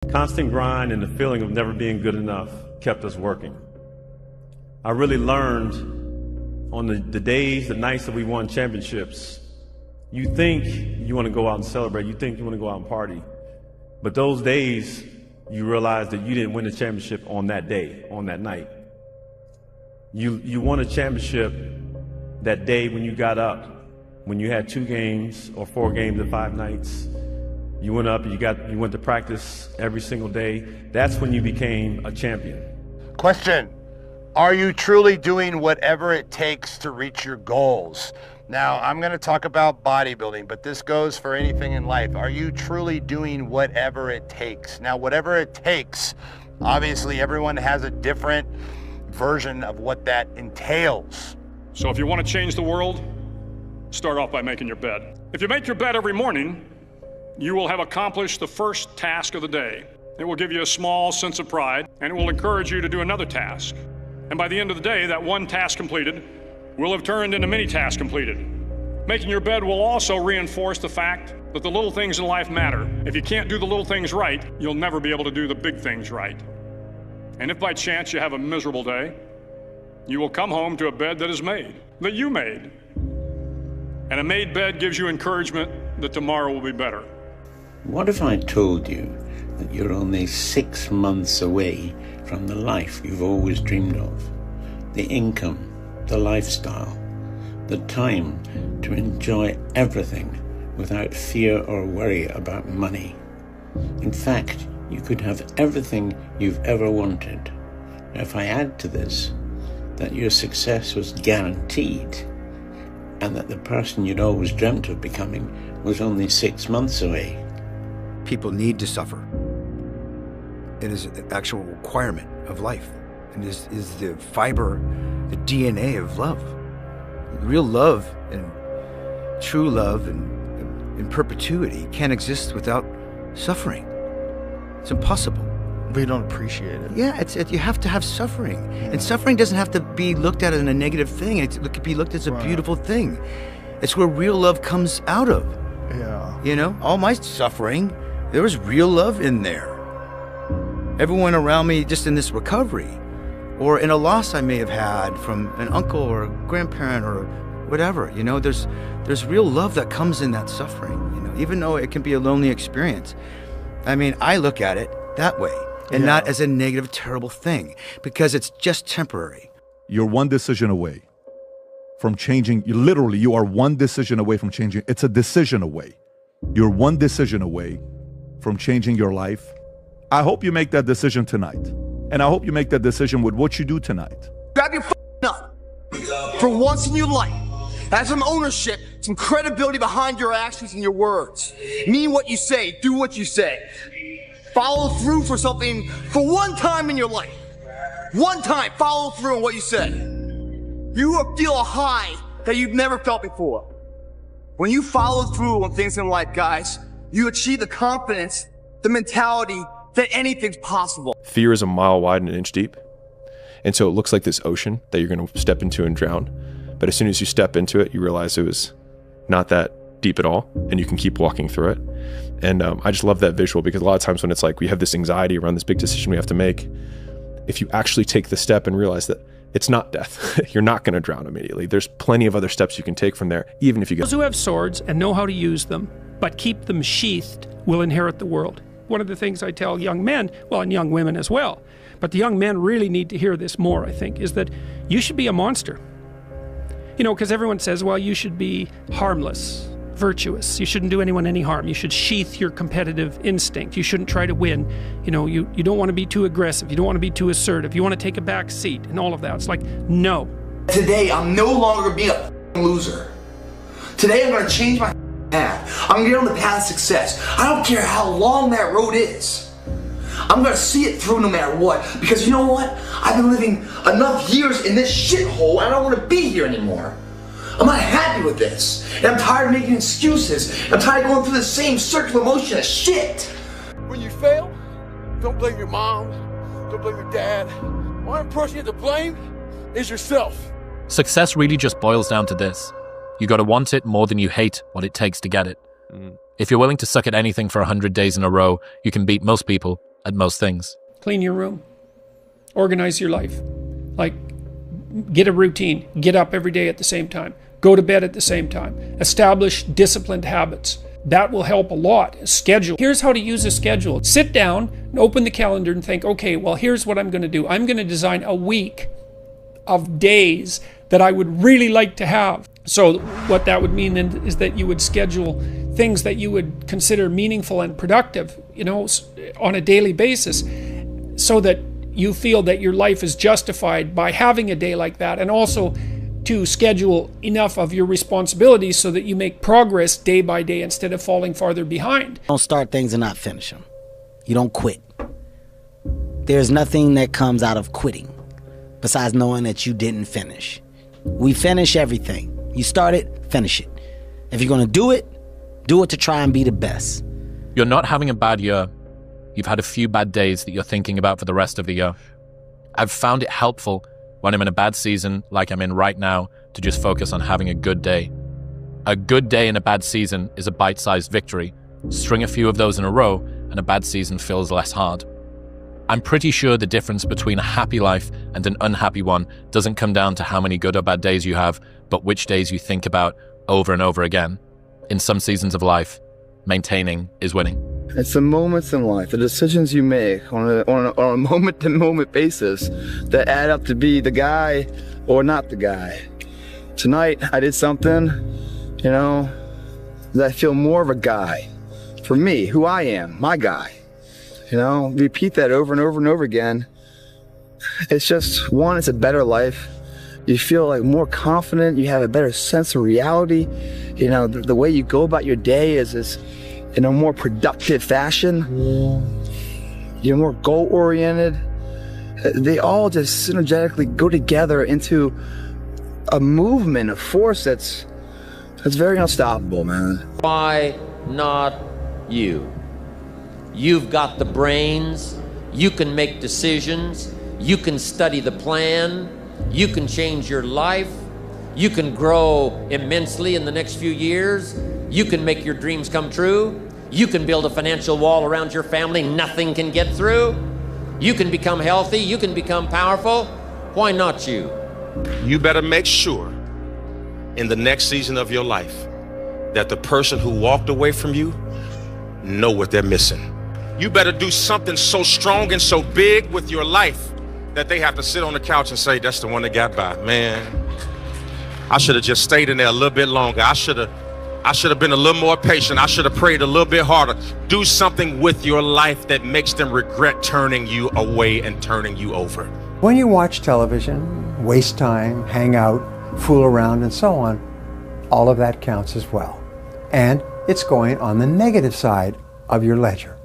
Constant grind and the feeling of never being good enough kept us working. I really learned on the days, the nights that we won championships, you think you want to go out and celebrate, you think you want to go out and party, but those days you realize that you didn't win the championship on that day, on that night. You won a championship that day when you got up, when you had 2 games or 4 games in 5 nights. You went up, you went to practice every single day. That's when you became a champion. Question, are you truly doing whatever it takes to reach your goals? Now, I'm gonna talk about bodybuilding, but this goes for anything in life. Are you truly doing whatever it takes? Now, whatever it takes, obviously everyone has a different version of what that entails. So if you want to change the world, start off by making your bed. If you make your bed every morning, you will have accomplished the first task of the day. It will give you a small sense of pride, and it will encourage you to do another task. And by the end of the day, that one task completed will have turned into many tasks completed. Making your bed will also reinforce the fact that the little things in life matter. If you can't do the little things right, you'll never be able to do the big things right. And if by chance you have a miserable day, you will come home to a bed that is made, that you made. And a made bed gives you encouragement that tomorrow will be better. What if I told you that you're only 6 months away from the life you've always dreamed of? The income, the lifestyle, the time to enjoy everything without fear or worry about money. In fact, you could have everything you've ever wanted. Now, if I add to this that your success was guaranteed and that the person you'd always dreamt of becoming was only 6 months away. People need to suffer. It is an actual requirement of life. And is the fiber, the DNA of love. Real love and true love and in perpetuity can't exist without suffering. It's impossible. We don't appreciate it. Yeah, you have to have suffering. And suffering doesn't have to be looked at as a negative thing. It could be looked at as a beautiful thing. It's where real love comes out of. Yeah. You know, all my suffering, there was real love in there. Everyone around me just in this recovery, or in a loss I may have had from an uncle or a grandparent or whatever, you know, there's real love that comes in that suffering, you know, even though it can be a lonely experience. I mean, I look at it that way and not as a negative, terrible thing, because it's just temporary. You're one decision away from changing. You are one decision away from changing. It's a decision away. You're one decision away from changing your life. I hope you make that decision tonight. And I hope you make that decision with what you do tonight. Grab your nut. For once in your life, have some ownership, some credibility behind your actions and your words. Mean what you say, do what you say. Follow through for something for one time in your life. One time, follow through on what you say. You will feel a high that you've never felt before. When you follow through on things in life, guys, you achieve the confidence, the mentality that anything's possible. Fear is a mile wide and an inch deep. And so it looks like this ocean that you're going to step into and drown. But as soon as you step into it, you realize it was not that deep at all, and you can keep walking through it. And I just love that visual, because a lot of times when it's like we have this anxiety around this big decision we have to make, if you actually take the step and realize that it's not death, you're not going to drown immediately. There's plenty of other steps you can take from there, even if you get... Those who have swords and know how to use them, but keep them sheathed, will inherit the world. One of the things I tell young men, well, and young women as well, but the young men really need to hear this more, I think, is that you should be a monster. You know, because everyone says, well, you should be harmless, virtuous. You shouldn't do anyone any harm. You should sheath your competitive instinct. You shouldn't try to win. You know, you don't want to be too aggressive. You don't want to be too assertive. You want to take a back seat and all of that. It's like, no. Today, I'm no longer being a loser. Today, I'm going to change my path. I'm going to get on the path of success. I don't care how long that road is. I'm going to see it through no matter what. Because you know what? I've been living enough years in this shithole, and I don't want to be here anymore. I'm not happy with this. And I'm tired of making excuses. I'm tired of going through the same circular motion of shit. When you fail, don't blame your mom. Don't blame your dad. One person you have to blame is yourself. Success really just boils down to this. You gotta want it more than you hate what it takes to get it. If you're willing to suck at anything for 100 days in a row, you can beat most people at most things. Clean your room. Organize your life. Like, get a routine. Get up every day at the same time. Go to bed at the same time. Establish disciplined habits. That will help a lot. Schedule. Here's how to use a schedule. Sit down and open the calendar and think, okay, well, here's what I'm going to do. I'm going to design a week of days that I would really like to have. So what that would mean then is that you would schedule things that you would consider meaningful and productive, on a daily basis, so that you feel that your life is justified by having a day like that, and also to schedule enough of your responsibilities so that you make progress day by day instead of falling farther behind. Don't start things and not finish them. You don't quit. There's nothing that comes out of quitting besides knowing that you didn't finish. We finish everything. You start it, finish it. If you're going to do it to try and be the best. You're not having a bad year. You've had a few bad days that you're thinking about for the rest of the year. I've found it helpful when I'm in a bad season, like I'm in right now, to just focus on having a good day. A good day in a bad season is a bite-sized victory. String a few of those in a row, and a bad season feels less hard. I'm pretty sure the difference between a happy life and an unhappy one doesn't come down to how many good or bad days you have, but which days you think about over and over again. In some seasons of life, maintaining is winning. It's the moments in life, the decisions you make on a moment-to-moment basis that add up to be the guy or not the guy. Tonight, I did something, that I feel more of a guy. For me, who I am, my guy. Repeat that over and over and over again. It's just, one, it's a better life. You feel like more confident, you have a better sense of reality. The way you go about your day is in a more productive fashion. You're more goal-oriented. They all just synergetically go together into a movement, a force that's very unstoppable, man. Why not you? You've got the brains, you can make decisions, you can study the plan, you can change your life, you can grow immensely in the next few years, you can make your dreams come true, you can build a financial wall around your family nothing can get through, you can become healthy, you can become powerful. Why not you? You better make sure in the next season of your life that the person who walked away from you know what they're missing. You better do something so strong and so big with your life that they have to sit on the couch and say, that's the one that got by. Man, I should have just stayed in there a little bit longer. I should have been a little more patient. I should have prayed a little bit harder. Do something with your life that makes them regret turning you away and turning you over. When you watch television, waste time, hang out, fool around, and so on, all of that counts as well. And it's going on the negative side of your ledger.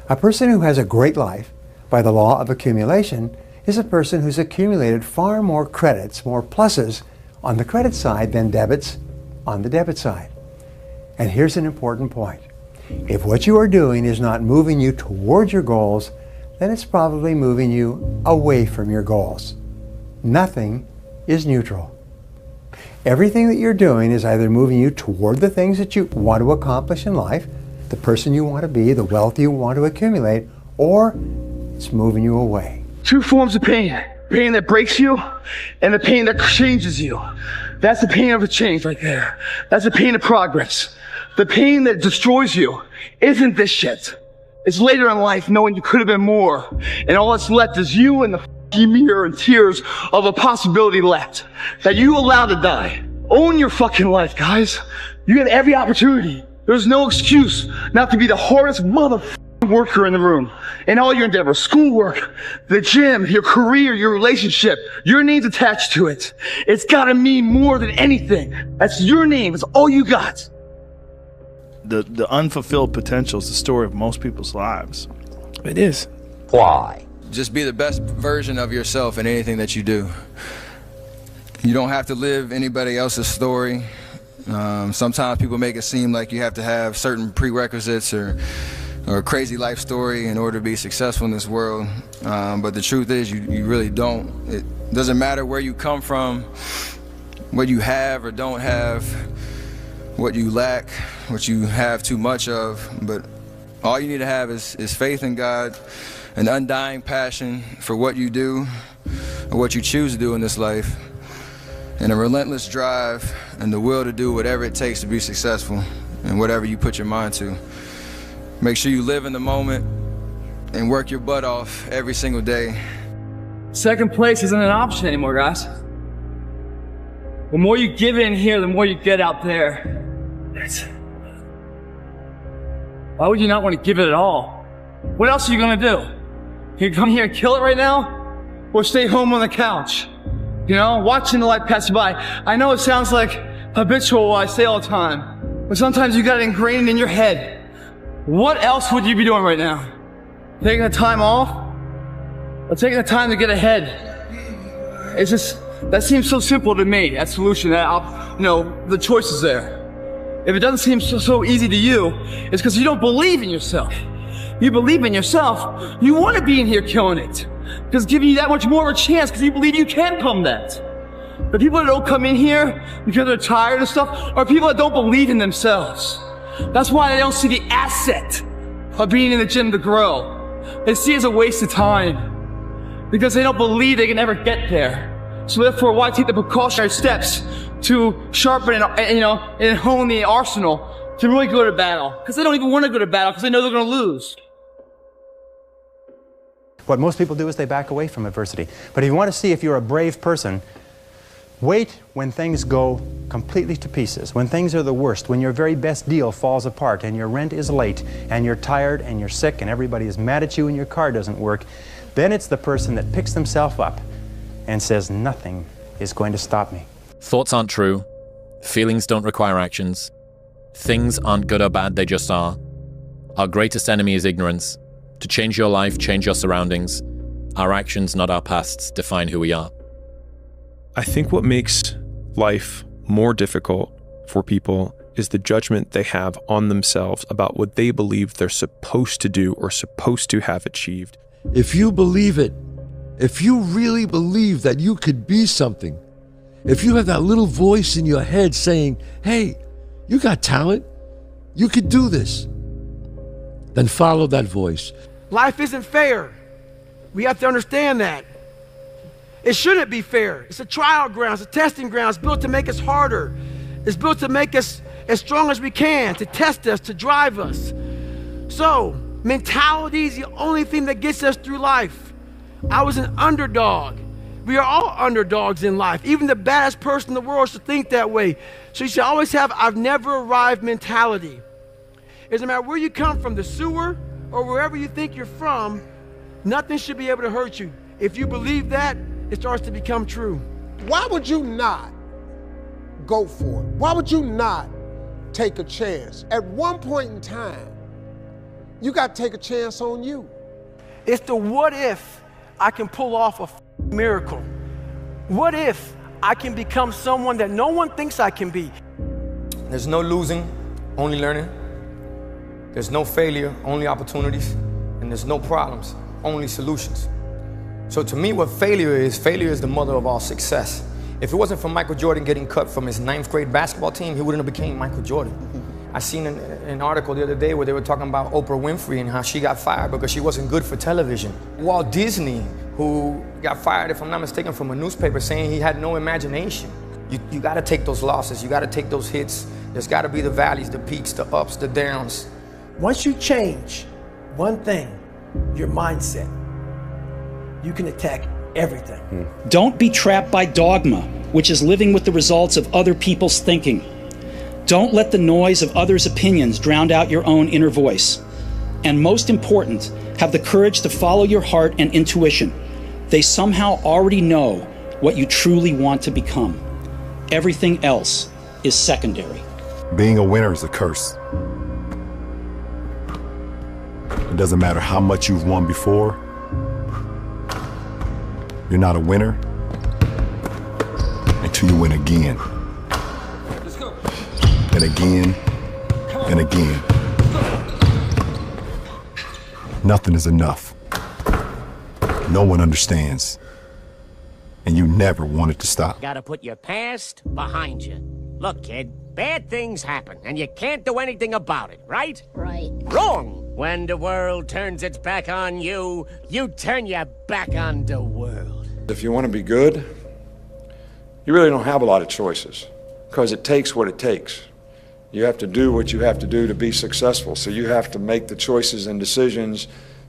A person who has a great life, by the law of accumulation, is a person who's accumulated far more credits, more pluses on the credit side than debits on the debit side. And here's an important point. If what you are doing is not moving you towards your goals, then it's probably moving you away from your goals. Nothing is neutral. Everything that you're doing is either moving you toward the things that you want to accomplish in life, the person you want to be, the wealth you want to accumulate, or it's moving you away. Two forms of pain. Pain that breaks you and the pain that changes you. That's the pain of a change right there. That's the pain of progress. The pain that destroys you isn't this shit. It's later in life knowing you could have been more. And all that's left is you and the mirror and tears of a possibility left that you allowed to die. Own your fucking life, guys. You get every opportunity. There's no excuse not to be the hardest motherfucking worker in the room. In all your endeavors, schoolwork, the gym, your career, your relationship, your name's attached to it. It's gotta mean more than anything. That's your name. It's all you got. The unfulfilled potential is the story of most people's lives. It is. Why? Just be the best version of yourself in anything that you do. You don't have to live anybody else's story. Sometimes people make it seem like you have to have certain prerequisites or a crazy life story in order to be successful in this world. But the truth is you really don't. It doesn't matter where you come from, what you have or don't have, what you lack, what you have too much of, but All you need to have is faith in God, an undying passion for what you do or what you choose to do in this life, and a relentless drive and the will to do whatever it takes to be successful and whatever you put your mind to. Make sure you live in the moment and work your butt off every single day. Second place isn't an option anymore, guys. The more you give in here, the more you get out there. Why would you not want to give it at all? What else are you gonna do? You come here and kill it right now? Or stay home on the couch? You know, watching the light pass you by. I know it sounds like habitual what I say all the time, but sometimes you got it ingrained in your head. What else would you be doing right now? Taking the time off? Or taking the time to get ahead? It's just, that seems so simple to me, that solution, that, the choice is there. If it doesn't seem so easy to you, it's because you don't believe in yourself. You believe in yourself, you want to be in here killing it. Because giving you that much more of a chance because you believe you can come that. The people that don't come in here because they're tired of stuff are people that don't believe in themselves. That's why they don't see the asset of being in the gym to grow. They see it as a waste of time because they don't believe they can ever get there. So therefore, why take the precautionary steps to sharpen and hone the arsenal to really go to battle? Because they don't even want to go to battle because they know they're going to lose. What most people do is they back away from adversity. But if you want to see if you're a brave person, wait when things go completely to pieces, when things are the worst, when your very best deal falls apart and your rent is late and you're tired and you're sick and everybody is mad at you and your car doesn't work. Then it's the person that picks themselves up and says, nothing is going to stop me. Thoughts aren't true. Feelings don't require actions. Things aren't good or bad, they just are. Our greatest enemy is ignorance. To change your life, change your surroundings. Our actions, not our pasts, define who we are. I think what makes life more difficult for people is the judgment they have on themselves about what they believe they're supposed to do or supposed to have achieved. If you believe it, if you really believe that you could be something, if you have that little voice in your head saying, hey, you got talent, you could do this, then follow that voice. Life isn't fair. We have to understand that. It shouldn't be fair. It's a trial ground, it's a testing ground. It's built to make us harder. It's built to make us as strong as we can, to test us, to drive us. So, mentality is the only thing that gets us through life. I was an underdog. We are all underdogs in life. Even the baddest person in the world should think that way. So you should always have I've never arrived mentality. It doesn't matter where you come from, the sewer or wherever you think you're from, nothing should be able to hurt you. If you believe that, it starts to become true. Why would you not go for it? Why would you not take a chance? At one point in time, you got to take a chance on you. It's the what if I can pull off a miracle. What if I can become someone that no one thinks I can be? There's no losing, only learning. There's no failure, only opportunities. And there's no problems, only solutions. So to me, what failure is the mother of all success. If it wasn't for Michael Jordan getting cut from his 9th grade basketball team, he wouldn't have became Michael Jordan. I seen an article the other day where they were talking about Oprah Winfrey and how she got fired because she wasn't good for television. Walt Disney, who got fired, if I'm not mistaken, from a newspaper saying he had no imagination. You gotta take those losses, you gotta take those hits. There's gotta be the valleys, the peaks, the ups, the downs. Once you change one thing, your mindset, you can attack everything. Don't be trapped by dogma, which is living with the results of other people's thinking. Don't let the noise of others' opinions drown out your own inner voice. And most important, have the courage to follow your heart and intuition. They somehow already know what you truly want to become. Everything else is secondary. Being a winner is a curse. It doesn't matter how much you've won before. You're not a winner until you win again. And again, and again. Nothing is enough. No one understands. And you never want it to stop. Gotta put your past behind you. Look, kid, bad things happen, and you can't do anything about it, right? Right. Wrong! When the world turns its back on you, you turn your back on the world. If you want to be good, you really don't have a lot of choices, because it takes what it takes. You have to do what you have to do to be successful. So you have to make the choices and decisions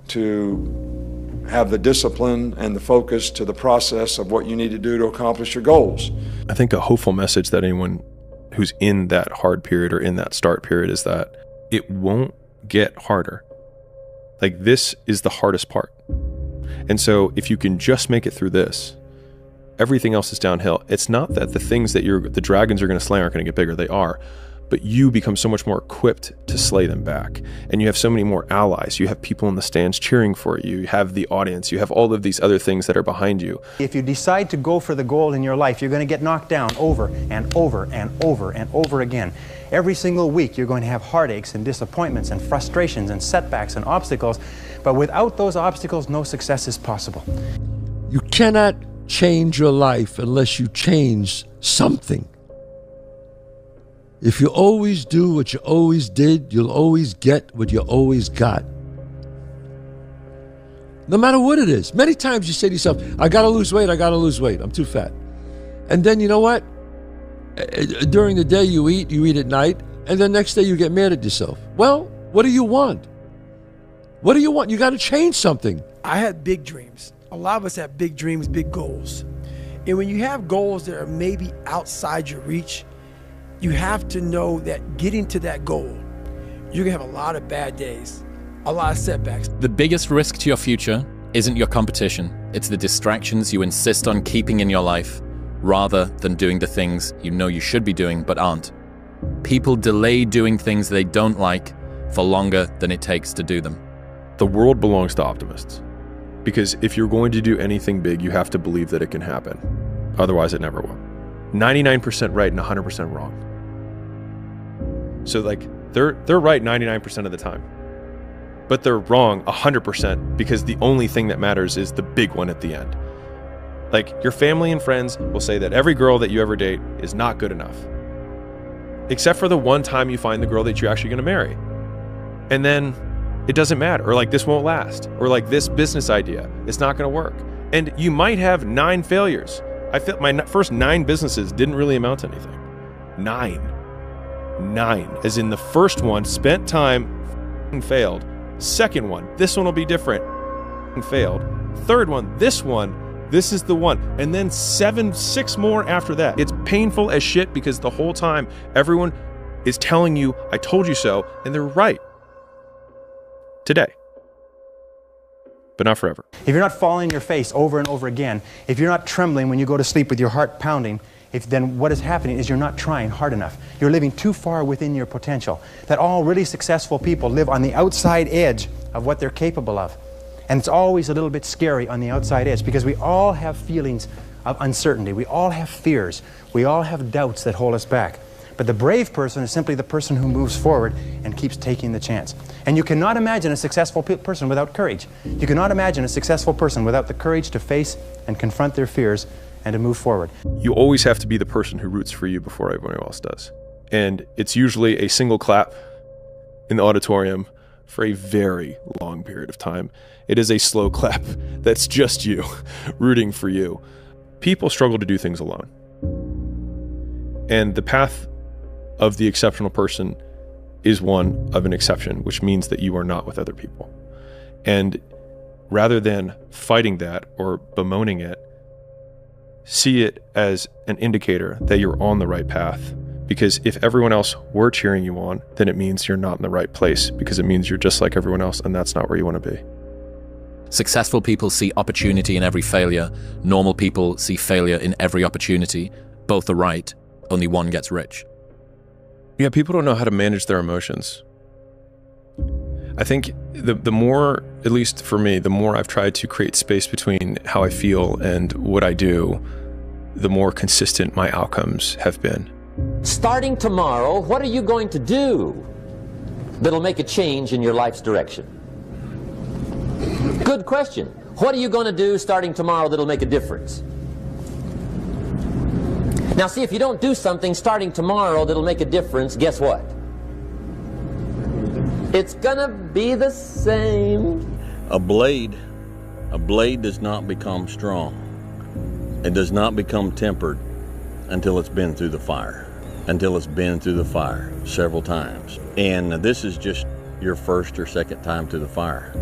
to have the discipline and the focus to the process of what you need to do to accomplish your goals. I think a hopeful message that anyone who's in that hard period or in that start period is that it won't get harder. Like, this is the hardest part. And so if you can just make it through this, everything else is downhill. It's not that the things that the dragons are going to slay aren't going to get bigger. They are. But you become so much more equipped to slay them back. And you have so many more allies. You have people in the stands cheering for you. You have the audience. You have all of these other things that are behind you. If you decide to go for the goal in your life, you're going to get knocked down over and over and over and over again. Every single week, you're going to have heartaches and disappointments and frustrations and setbacks and obstacles. But without those obstacles, no success is possible. You cannot change your life unless you change something. If you always do what you always did, you'll always get what you always got. No matter what it is. Many times you say to yourself, I gotta lose weight, I'm too fat. And then you know what? During the day you eat at night, and the next day you get mad at yourself. Well, what do you want? What do you want? You gotta change something. I had big dreams. A lot of us have big dreams, big goals. And when you have goals that are maybe outside your reach, you have to know that getting to that goal, you're gonna have a lot of bad days, a lot of setbacks. The biggest risk to your future isn't your competition. It's the distractions you insist on keeping in your life, rather than doing the things you know you should be doing but aren't. People delay doing things they don't like for longer than it takes to do them. The world belongs to optimists. Because if you're going to do anything big, you have to believe that it can happen. Otherwise, it never will. 99% right and 100% wrong. So like, they're right 99% of the time. But they're wrong 100% because the only thing that matters is the big one at the end. Like, your family and friends will say that every girl that you ever date is not good enough. Except for the one time you find the girl that you're actually going to marry. And then it doesn't matter. Or like, this won't last. Or like, this business idea, it's not going to work. And you might have 9 failures. I feel my first 9 businesses didn't really amount to anything. 9. As in the first one, spent time, failed. Second one, this one will be different, failed. Third one, this is the one. And then 6 more after that. It's painful as shit because the whole time everyone is telling you, I told you so, and they're right. Today. But not forever. If you're not falling on your face over and over again, if you're not trembling when you go to sleep with your heart pounding, then what is happening is you're not trying hard enough. You're living too far within your potential. That all really successful people live on the outside edge of what they're capable of. And it's always a little bit scary on the outside edge because we all have feelings of uncertainty. We all have fears. We all have doubts that hold us back. But the brave person is simply the person who moves forward and keeps taking the chance. And you cannot imagine a successful person without courage. You cannot imagine a successful person without the courage to face and confront their fears and to move forward. You always have to be the person who roots for you before everyone else does. And it's usually a single clap in the auditorium for a very long period of time. It is a slow clap that's just you rooting for you. People struggle to do things alone. And the path of the exceptional person is one of an exception, which means that you are not with other people. And rather than fighting that or bemoaning it, see it as an indicator that you're on the right path. Because if everyone else were cheering you on, then it means you're not in the right place, because it means you're just like everyone else, and that's not where you want to be. Successful people see opportunity in every failure. Normal people see failure in every opportunity. Both are right. Only one gets rich. Yeah, people don't know how to manage their emotions. I think the more, at least for me, the more I've tried to create space between how I feel and what I do, the more consistent my outcomes have been. Starting tomorrow, what are you going to do that'll make a change in your life's direction? Good question. What are you going to do starting tomorrow that'll make a difference? Now see, if you don't do something starting tomorrow that'll make a difference, guess what? it's gonna be the same. A blade does not become strong. It does not become tempered until it's been through the fire. Until it's been through the fire several times. And this is just your first or second time through the fire.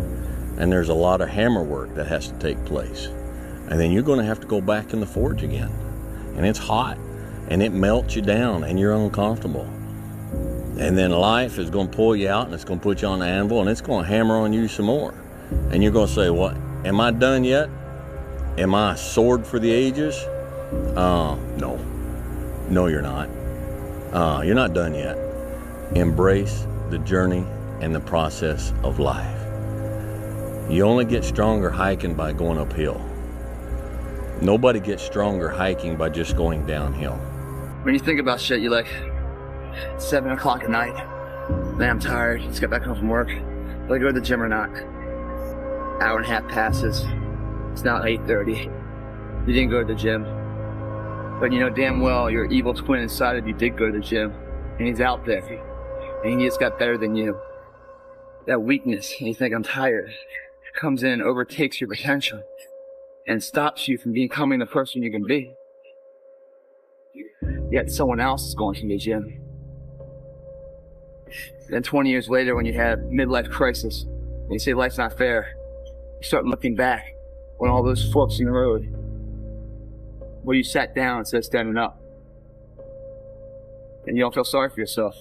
And there's a lot of hammer work that has to take place. And then you're going to have to go back in the forge again. And it's hot, and it melts you down, and you're uncomfortable. And then life is going to pull you out, and it's going to put you on the anvil, and it's going to hammer on you some more. And you're going to say, what, am I done yet? Am I a sword for the ages? No. No, you're not. You're not done yet. Embrace the journey and the process of life. You only get stronger hiking by going uphill. Nobody gets stronger hiking by just going downhill. When you think about shit, you're like, 7 o'clock at night. Man, I'm tired. Let's get back home from work. Will I go to the gym or not? Hour and a half passes. It's now 8:30. You didn't go to the gym. But you know damn well your evil twin inside of you did go to the gym. And he's out there. And he just got better than you. That weakness, and you think I'm tired, comes in and overtakes your potential. And stops you from becoming the person you can be. Yet someone else is going to the gym. Then 20 years later, when you have midlife crisis, and you say life's not fair, you start looking back on all those forks in the road where you sat down instead of standing up. And you don't feel sorry for yourself.